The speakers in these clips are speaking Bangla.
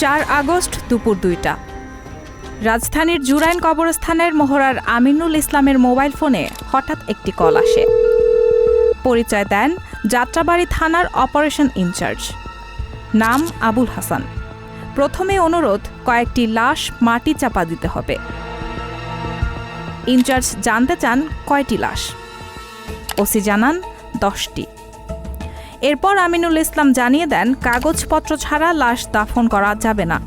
4 আগস্ট দুপুর 2টা রাজধানীর জুরাইন কবরস্থানের মোহরার আমিনুল ইসলামের মোবাইল ফোনে হঠাৎ একটি কল আসে। পরিচয় দেন যাত্রাবাড়ি থানার অপারেশন ইনচার্জ, নাম আবুল হাসান। প্রথমে অনুরোধ কয়েকটি লাশ মাটি চাপা দিতে হবে। ইনচার্জ জানতে চান কয়টি লাশ। ওসি জানান 10টি। এরপর আমিনুল ইসলাম জানিয়ে দেন কাগজপত্র ছাড়া লাশ দাফন করা যাবে না।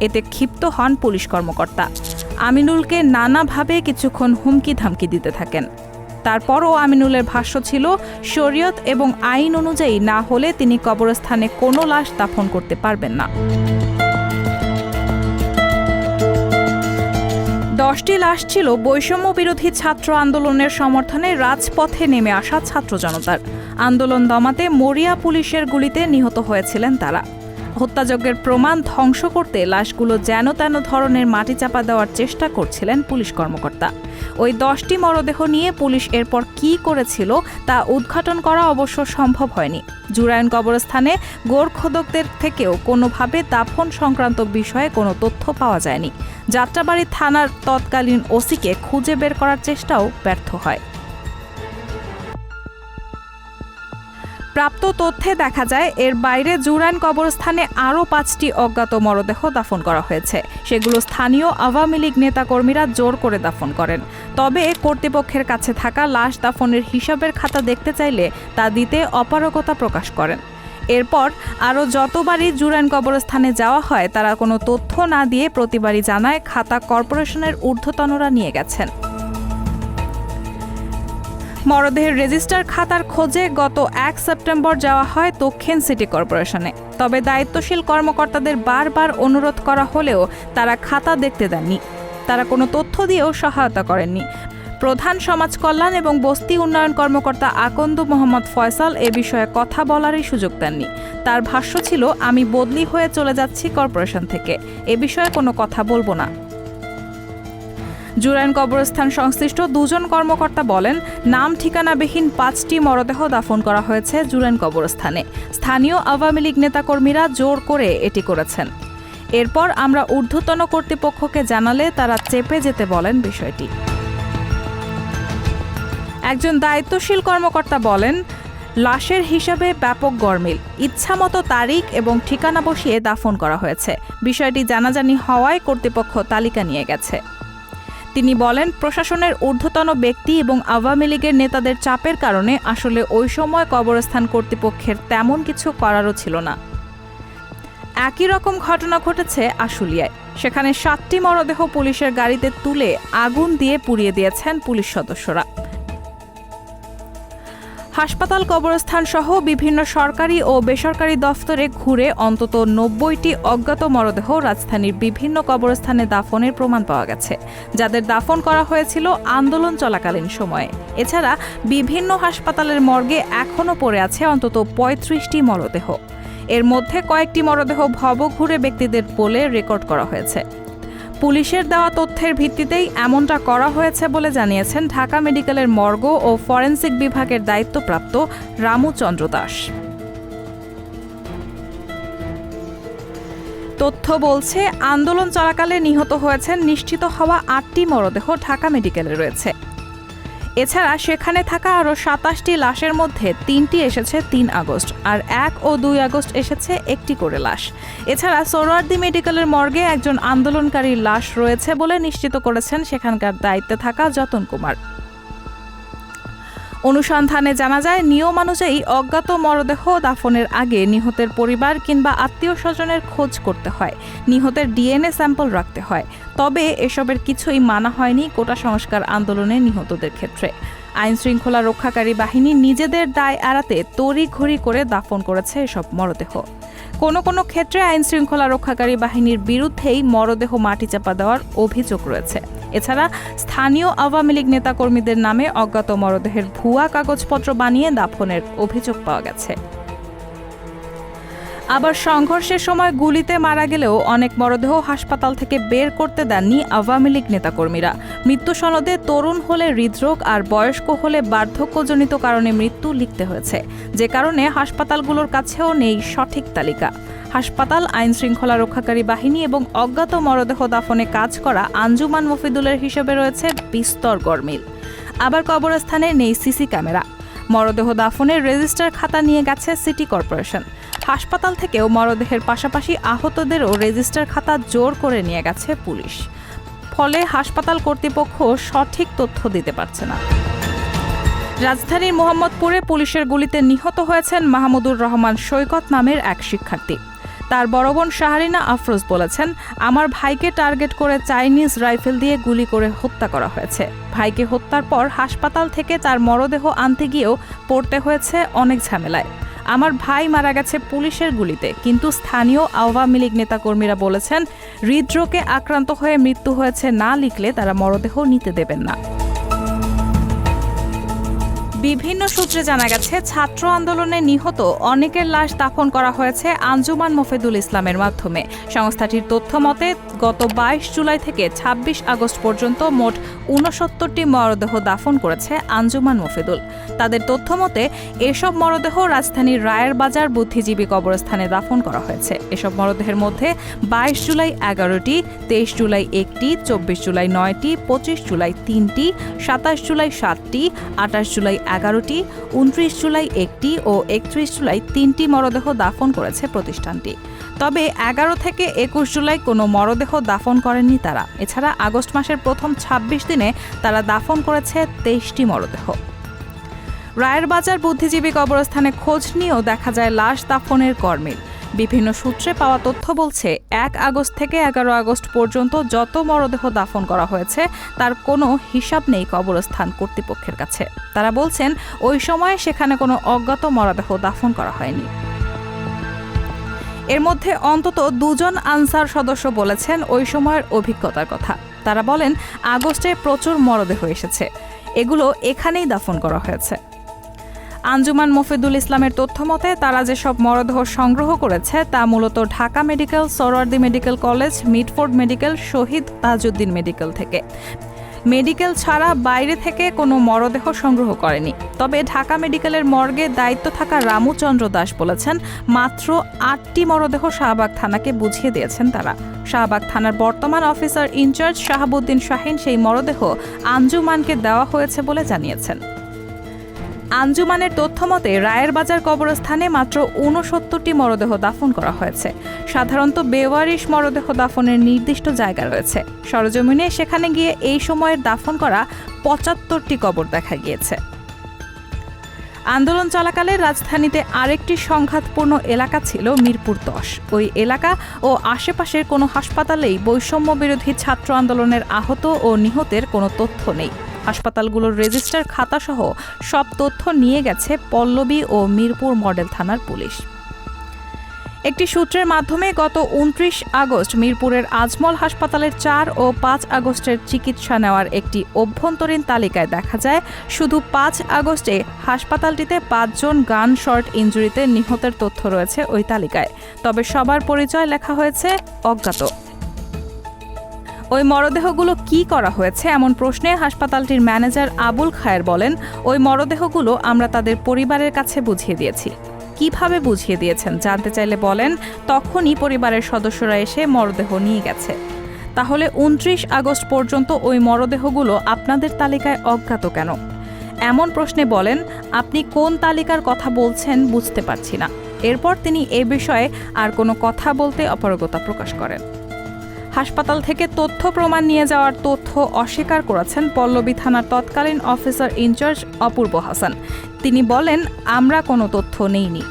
এতে ক্ষিপ্ত হন পুলিশ কর্মকর্তা। আমিনুলকে নানাভাবে কিছুক্ষণ হুমকি ধামকি দিতে থাকেন। তারপরও আমিনুলের ভাষ্য ছিল শরীয়ত এবং আইন অনুযায়ী না হলে তিনি কবরস্থানে কোনো লাশ দাফন করতে পারবেন না। 10টি লাশ ছিল বৈষম্য বিরোধী ছাত্র আন্দোলনের সমর্থনে রাজপথে নেমে আসা ছাত্র জনতার। আন্দোলন দমাতে মরিয়া পুলিশের গুলিতে নিহত হয়েছিলেন তারা। হত্যাযজ্ঞের প্রমাণ ধ্বংস করতে লাশগুলো যেন তেন ধরনের মাটি চাপা দেওয়ার চেষ্টা করছিলেন পুলিশ কর্মকর্তা। ওই 10টি মরদেহ নিয়ে পুলিশ এরপর কী করেছিল তা উদ্ঘাটন করা অবশ্য সম্ভব হয়নি। জুরাইন কবরস্থানে গোরখোদকদের থেকেও কোনোভাবে দাফন সংক্রান্ত বিষয়ে কোনো তথ্য পাওয়া যায়নি। যাত্রাবাড়ি থানার তৎকালীন ওসিকে খুঁজে বের করার চেষ্টাও ব্যর্থ হয়। প্রাপ্ত তথ্যে দেখা যায় এর বাইরে জুরাইন কবরস্থানে আরও 5টি অজ্ঞাত মরদেহ দাফন করা হয়েছে। সেগুলো স্থানীয় আওয়ামী লীগ নেতাকর্মীরা জোর করে দাফন করেন। তবে কর্তৃপক্ষের কাছে থাকা লাশ দাফনের হিসাবের খাতা দেখতে চাইলে তা দিতে অপারগতা প্রকাশ করেন। এরপর আরও যতবারই জুরাইন কবরস্থানে যাওয়া হয় তারা কোনো তথ্য না দিয়ে প্রতিবারই জানায় খাতা কর্পোরেশনের ঊর্ধ্বতনরা নিয়ে গেছেন। মরদেহের রেজিস্টার খাতার খোঁজে গত 1 সেপ্টেম্বর যাওয়া হয় দক্ষিণ সিটি কর্পোরেশনে। তবে দায়িত্বশীল কর্মকর্তাদের বারবার অনুরোধ করা হলেও তারা খাতা দেখতে দেননি। তারা কোনো তথ্য দিয়েও সহায়তা করেননি। প্রধান সমাজ কল্যাণ এবং বস্তি উন্নয়ন কর্মকর্তা আকন্দ মোহাম্মদ ফয়সাল এ বিষয়ে কথা বলারই সুযোগ দেননি। তার ভাষ্য ছিল, আমি বদলি হয়ে চলে যাচ্ছি কর্পোরেশন থেকে, এ বিষয়ে কোনো কথা বলবো না। জুরাইন কবরস্থান সংশ্লিষ্ট 2 জন কর্মকর্তা বলেন, নাম ঠিকানাবিহীন 5টি মরদেহ দাফন করা হয়েছে জুরাইন কবরস্থানে। স্থানীয় আওয়ামী লীগ নেতাকর্মীরা জোর করে এটি করেছেন। এরপর আমরা ঊর্ধ্বতন কর্তৃপক্ষকে জানালে তারা চেপে যেতে বলেন বিষয়টি। একজন দায়িত্বশীল কর্মকর্তা বলেন, লাশের হিসাবে ব্যাপক গরমিল, ইচ্ছামতো তারিখ এবং ঠিকানা বসিয়ে দাফন করা হয়েছে। বিষয়টি জানাজানি হওয়ায় কর্তৃপক্ষ তালিকা নিয়ে গেছে। তিনি বলেন, প্রশাসনের ঊর্ধ্বতন ব্যক্তি এবং আওয়ামী লীগের নেতাদের চাপের কারণে আসলে ওই সময় কবরস্থান কর্তৃপক্ষের তেমন কিছু করারও ছিল না। একই রকম ঘটনা ঘটেছে আশুলিয়ায়। সেখানে 7টি মরদেহ পুলিশের গাড়িতে তুলে আগুন দিয়ে পুড়িয়ে দিয়েছেন পুলিশ সদস্যরা। হাসপাতাল, কবরস্থান সহ বিভিন্ন সরকারি ও বেসরকারি দফতরে ঘুরে অন্তত 90টি অজ্ঞাত মরদেহ রাজধানীর বিভিন্ন কবরস্থানে দাফনের প্রমাণ পাওয়া গেছে, যাদের দাফন করা হয়েছিল আন্দোলন চলাকালীন সময়ে। এছাড়া বিভিন্ন হাসপাতালের মর্গে এখনও পড়ে আছে অন্তত 35টি মরদেহ। এর মধ্যে কয়েকটি মরদেহ ভবঘুরে ব্যক্তিদের বলে রেকর্ড করা হয়েছে। পুলিশের দেওয়া তথ্যের ভিত্তিতেই এমনটা করা হয়েছে বলে জানিয়েছেন ঢাকা মেডিকেলের মর্গ ও ফরেনসিক বিভাগের দায়িত্বপ্রাপ্ত রামুচন্দ্র দাস। তথ্য বলছে, আন্দোলন চলাকালে নিহত হয়েছেন নিশ্চিত হওয়া 8টি মরদেহ ঢাকা মেডিকেলে রয়েছে। এছাড়া সেখানে থাকা আরও 27টি লাশের মধ্যে 3টি এসেছে 3 আগস্ট, আর 1 ও 2 আগস্ট এসেছে 1টি করে লাশ। এছাড়া সোহরাওয়ার্দী মেডিকেলের মর্গে একজন আন্দোলনকারীর লাশ রয়েছে বলে নিশ্চিত করেছেন সেখানকার দায়িত্বে থাকা যতন কুমার। অনুসন্ধানে জানা যায়, নিয়মানুযায়ী অজ্ঞাত মরদেহ দাফনের আগে নিহতের পরিবার কিংবা আত্মীয় স্বজনের খোঁজ করতে হয়, নিহতের ডিএনএ স্যাম্পল রাখতে হয়। তবে এসবের কিছুই মানা হয়নি কোটা সংস্কার আন্দোলনে নিহতদের ক্ষেত্রে। আইনশৃঙ্খলা রক্ষাকারী বাহিনী নিজেদের দায় এড়াতে তড়িঘড়ি করে দাফন করেছে এসব মরদেহ। কোনো কোনো ক্ষেত্রে আইনশৃঙ্খলা রক্ষাকারী বাহিনীর বিরুদ্ধেই মরদেহ মাটি চাপা দেওয়ার অভিযোগ রয়েছে। এছাড়া স্থানীয় আওয়ামী লীগ নেতাকর্মীদের নামে অজ্ঞাত মরদেহের ভুয়া কাগজপত্র বানিয়ে দাফনের অভিযোগ পাওয়া গেছে। আবার সংঘর্ষের সময় গুলিতে মারা গেলেও অনেক মরদেহ হাসপাতাল থেকে বের করতে দেননি আওয়ামী লীগ নেতাকর্মীরা। মৃত্যু সনদে তরুণ হলে হৃদরোগ আর বয়স্ক হলে বার্ধক্যজনিত কারণে মৃত্যু লিখতে হয়েছে, যে কারণে হাসপাতালগুলোর কাছেও নেই সঠিক তালিকা। হাসপাতাল, আইন শৃঙ্খলা রক্ষাকারী বাহিনী এবং অজ্ঞাত মরদেহ দাফনে কাজ করা আঞ্জুমান মফিদুলের হিসেবে রয়েছে বিস্তর গরমিল। আবার কবরস্থানে নেই সিসি ক্যামেরা। মরদেহ দাফনের রেজিস্টার খাতা নিয়ে গেছে সিটি কর্পোরেশন। হাসপাতাল থেকেও মরদেহের পাশাপাশি আহতদেরও রেজিস্টার খাতা জোর করে নিয়ে গেছে পুলিশ। ফলে হাসপাতাল কর্তৃপক্ষ সঠিক তথ্য দিতে পারছে না। রাজধানীর মোহাম্মদপুরে পুলিশের গুলিতে নিহত হয়েছেন মাহমুদুর রহমান সৈকত নামের এক শিক্ষার্থী। তার বড় বোন শাহরিনা আফরোজ বলেছেন, আমার ভাইকে টার্গেট করে চাইনিজ রাইফেল দিয়ে গুলি করে হত্যা করা হয়েছে। ভাইকে হত্যার পর হাসপাতাল থেকে তার মরদেহ আনতে গিয়েও পড়তে হয়েছে অনেক ঝামেলায়। আমার ভাই মারা গেছে পুলিশের গুলিতে, কিন্তু স্থানীয় আওয়ামী লীগ নেতাকর্মীরা বলেছেন হৃদরোগে আক্রান্ত হয়ে মৃত্যু হয়েছে না লিখলে তারা মরদেহ নিতে দেবেন না। বিভিন্ন সূত্রে জানা গেছে, ছাত্র আন্দোলনে নিহত অনেকের লাশ দাফন করা হয়েছে আঞ্জুমান মফিদুল ইসলামের মাধ্যমে। সংস্থাটির তথ্য মতে গত 22 জুলাই থেকে 26 আগস্ট পর্যন্ত মোট 69টি মরদেহ দাফন করেছে আঞ্জুমান মফিদুল। তাদের তথ্য মতে এসব মরদেহ রাজধানীর রায়ের বাজার বুদ্ধিজীবী কবরস্থানে দাফন করা হয়েছে। এসব মরদেহের মধ্যে 22 জুলাই 11টি, 23 জুলাই 1টি, 24 জুলাই 9টি, 25 জুলাই 3টি, 27 জুলাই 7টি, 28 জুলাই 11টি, 29 জুলাই 1টি ও 31 জুলাই 3টি মরদেহ দাফন করেছে প্রতিষ্ঠানটি। তবে 11 থেকে 21 জুলাই কোনো মরদেহ দাফন করেননি তারা। এছাড়া আগস্ট মাসের প্রথম 26 দিনে তারা দাফন করেছে 23টি মরদেহ। রায়ের বাজার বুদ্ধিজীবী কবরস্থানে খোঁজ নিয়েও দেখা যায় লাশ দাফনের গরমিল। বিভিন্ন সূত্রে পাওয়া তথ্য বলছে 1 আগস্ট থেকে 11 আগস্ট পর্যন্ত যত মরদেহ দাফন করা হয়েছে তার কোনো হিসাব নেই কবরস্থান কর্তৃপক্ষের কাছে। তারা বলছেন ওই সময়ে সেখানে কোনো অজ্ঞাত মরদেহ দাফন করা হয়নি। এর মধ্যে অন্তত 2 জন আনসার সদস্য বলেছেন ওই সময়ের অভিজ্ঞতার কথা। তারা বলেন আগস্টে প্রচুর মরদেহ এসেছে, এগুলো এখানেই দাফন করা হয়েছে। আঞ্জুমান মফিদুল ইসলামের তথ্য মতে তারা যেসব মরদেহ সংগ্রহ করেছে তা মূলত Dhaka medical, Suhrawardy medical college, Mitford medical, Shahid Tajuddin medical থেকে। মেডিকেল ছাড়া বাইরে থেকে কোনো মরদেহ সংগ্রহ করেনি। তবে ঢাকা মেডিকেলের মর্গে দায়িত্ব থাকা রামুচন্দ্র দাস বলেছেন মাত্র 8টি মরদেহ শাহবাগ থানাকে বুঝিয়ে দিয়েছেন তারা। শাহবাগ থানার বর্তমান অফিসার ইনচার্জ শাহাবুদ্দিন শাহিন সেই মরদেহ আঞ্জুমানকে দেওয়া হয়েছে বলে জানিয়েছেন। আঞ্জুমানের তথ্য মতে রায়ের বাজার কবরস্থানে মাত্র 69টি মরদেহ দাফন করা হয়েছে। সাধারণত বেওয়ারিশ মরদেহ দাফনের নির্দিষ্ট জায়গা রয়েছে। সরজমিনে সেখানে গিয়ে এই সময়ের দাফন করা 75টি কবর দেখা গিয়েছে। আন্দোলন চলাকালে রাজধানীতে আরেকটি সংঘাতপূর্ণ এলাকা ছিল মিরপুর 10। ওই এলাকা ও আশেপাশের কোনো হাসপাতালেই বৈষম্য বিরোধী ছাত্র আন্দোলনের আহত ও নিহতের কোনো তথ্য নেই। হাসপাতালগুলোর রেজিস্টার খাতাসহ সব তথ্য নিয়ে গেছে পল্লবী ও মিরপুর মডেল থানার পুলিশ। একটি সূত্রের মাধ্যমে গত 29 আগস্ট মিরপুরের আজমল হাসপাতালের 4 ও 5 আগস্টের চিকিৎসা নেওয়ার একটি অভ্যন্তরীণ তালিকায় দেখা যায় শুধু 5 আগস্টে হাসপাতালটিতে 5 জন গান শর্ট ইনজুরিতে নিহতের তথ্য রয়েছে ওই তালিকায়। তবে সবার পরিচয় লেখা হয়েছে অজ্ঞাত। ওই মরদেহগুলো কি করা হয়েছে এমন প্রশ্নে হাসপাতালটির ম্যানেজার আবুল খায়ের বলেন, ওই মরদেহগুলো আমরা তাদের পরিবারের কাছে বুঝিয়ে দিয়েছি। কিভাবে বুঝিয়ে দিয়েছেন জানতে চাইলে বলেন, তখনই পরিবারের সদস্যরা এসে মরদেহ নিয়ে গেছে। তাহলে 29 আগস্ট পর্যন্ত ওই মরদেহগুলো আপনাদের তালিকায় অজ্ঞাত কেন? এমন প্রশ্নে বলেন, আপনি কোন তালিকার কথা বলছেন বুঝতে পারছি না। এরপর তিনি এ বিষয়ে আর কোনো কথা বলতে অপারগতা প্রকাশ করেন। হাসপাতাল থেকে তথ্য প্রমাণ নিয়ে যাওয়ার তথ্য অস্বীকার করেছেন পল্লবী থানার তৎকালীন অফিসার ইনচার্জ অপূর্ব হাসান। তিনি বলেন, আমরা কোনো তথ্য নেইনি।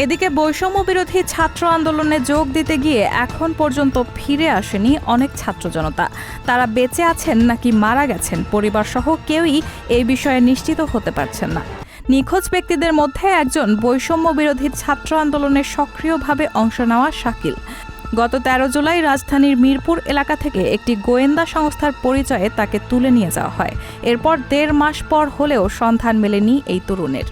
এদিকে বৈষম্য বিরোধী ছাত্র আন্দোলনে যোগ দিতে গিয়ে এখন পর্যন্ত ফিরে আসেনি অনেক ছাত্র জনতা। তারা বেঁচে আছেন নাকি মারা গেছেন পরিবারসহ কেউই এই বিষয়ে নিশ্চিত হতে পারছেন না। নিখোঁজ ব্যক্তিদের মধ্যে একজন বৈষম্য বিরোধী ছাত্র আন্দোলনে সক্রিয়ভাবে অংশ নেওয়া শাকিল। গত 13 জুলাই রাজধানীর মিরপুর এলাকা থেকে একটি গোয়েন্দা সংস্থার পরিচয়ে তাকে তুলে নিয়ে যাওয়া হয়। এরপর 1.5 মাস পর হলেও সন্ধান মেলেনি এই তরুণের।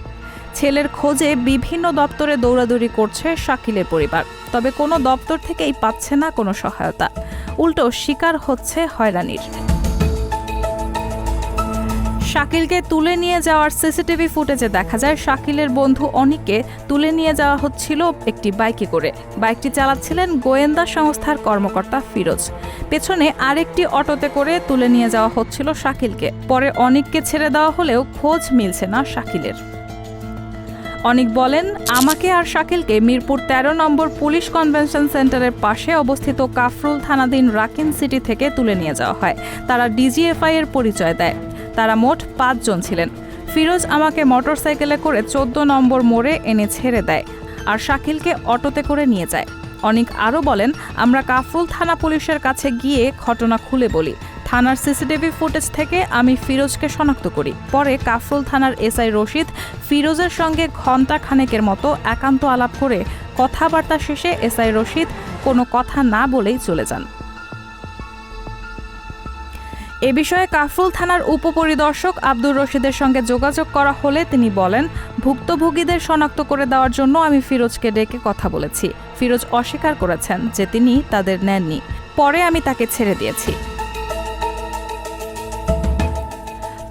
ছেলের খোঁজে বিভিন্ন দপ্তরে দৌড়াদৌড়ি করছে শাকিলের পরিবার, তবে কোনো দপ্তর থেকেই পাচ্ছে না কোনো সহায়তা, উল্টো শিকার হচ্ছে হয়রানির। শাকিলকে তুলে নিয়ে যাওয়ার সিসিটিভি ফুটেজে দেখা যায় শাকিলের বন্ধু অনিককে তুলে নিয়ে যাওয়া হচ্ছিল একটি বাইকে করে। বাইকটি চালাচ্ছিলেন গোয়েন্দা সংস্থার কর্মকর্তা ফিরোজ। পেছনে আরেকটি অটোতে করে তুলে নিয়ে যাওয়া হচ্ছিল শাকিলকে। পরে অনিককে ছেড়ে দেওয়া হলেও খোঁজ মিলছে না শাকিলের। অনিক বলেন, আমাকে আর শাকিলকে মিরপুর 13 নম্বর পুলিশ কনভেনশন সেন্টারের পাশে অবস্থিত কাফরুল থানাধীন রাকিন সিটি থেকে তুলে নিয়ে যাওয়া হয়। তারা ডিজিএফআই এর পরিচয় দেয়। তারা মোট 5 জন ছিলেন। ফিরোজ আমাকে মোটরসাইকেলে করে 14 নম্বর মোড়ে এনে ছেড়ে দেয় আর শাকিলকে অটোতে করে নিয়ে যায়। অনিক আরও বলেন, আমরা কাফরুল থানা পুলিশের কাছে গিয়ে ঘটনা খুলে বলি। থানার সিসিটিভি ফুটেজ থেকে আমি ফিরোজকে শনাক্ত করি। পরে কাফরুল থানার এসআই রশিদ ফিরোজের সঙ্গে ঘণ্টা খানেকের মতো একান্ত আলাপ করে কথাবার্তা শেষে এসআই রশিদ কোনো কথা না বলেই চলে যান। এ বিষয়ে কাফরুল থানার উপপরিদর্শক আব্দুর রশিদের সঙ্গে যোগাযোগ করা হলে তিনি বলেন, ভুক্তভোগীদের শনাক্ত করে দেওয়ার জন্য আমি ফিরোজকে ডেকে কথা বলেছি। ফিরোজ অস্বীকার করেছেন যে তিনি তাদের নেননি। পরে আমি তাকে ছেড়ে দিয়েছি।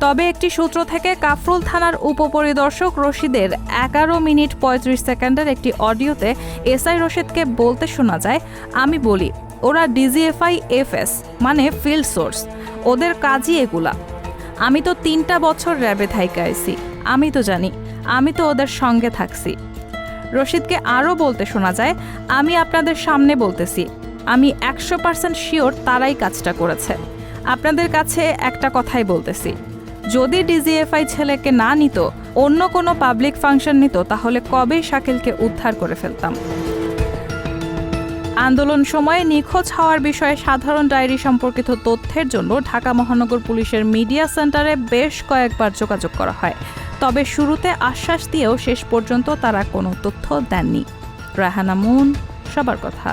তবে একটি সূত্র থেকে কাফরুল থানার উপপরিদর্শক রশিদের 11 মিনিট 35 সেকেন্ডের একটি অডিওতে এসআই রশিদকে বলতে শোনা যায়, আমি বলি ওরা ডিজিএফআই এফএস মানে ফিল্ড সোর্স, ওদের কাজই এগুলা। আমি তো 3টা বছর র্যাবে থাইকা আইছি, আমি তো জানি, আমি তো ওদের সঙ্গে থাকছি। রশিদকে আরও বলতে শোনা যায়, আমি আপনাদের সামনে বলতেছি, আমি 100% শিওর তারাই কাজটা করেছে। আপনাদের কাছে একটা কথাই বলতেছি, যদি ডিজিএফআই ছেলেকে না নিত, অন্য কোনো পাবলিক ফাংশন নিত, তাহলে কবেই শাকিলকে উদ্ধার করে ফেলতাম। আন্দোলন সময়ে নিখোঁজ হওয়ার বিষয়ে সাধারণ ডায়েরি সম্পর্কিত তথ্যের জন্য ঢাকা মহানগর পুলিশের মিডিয়া সেন্টারে বেশ কয়েকবার যোগাযোগ করা হয়। তবে শুরুতে আশ্বাস দিয়েও শেষ পর্যন্ত তারা কোনো তথ্য দেননি। রাহানা মুন, সবার কথা।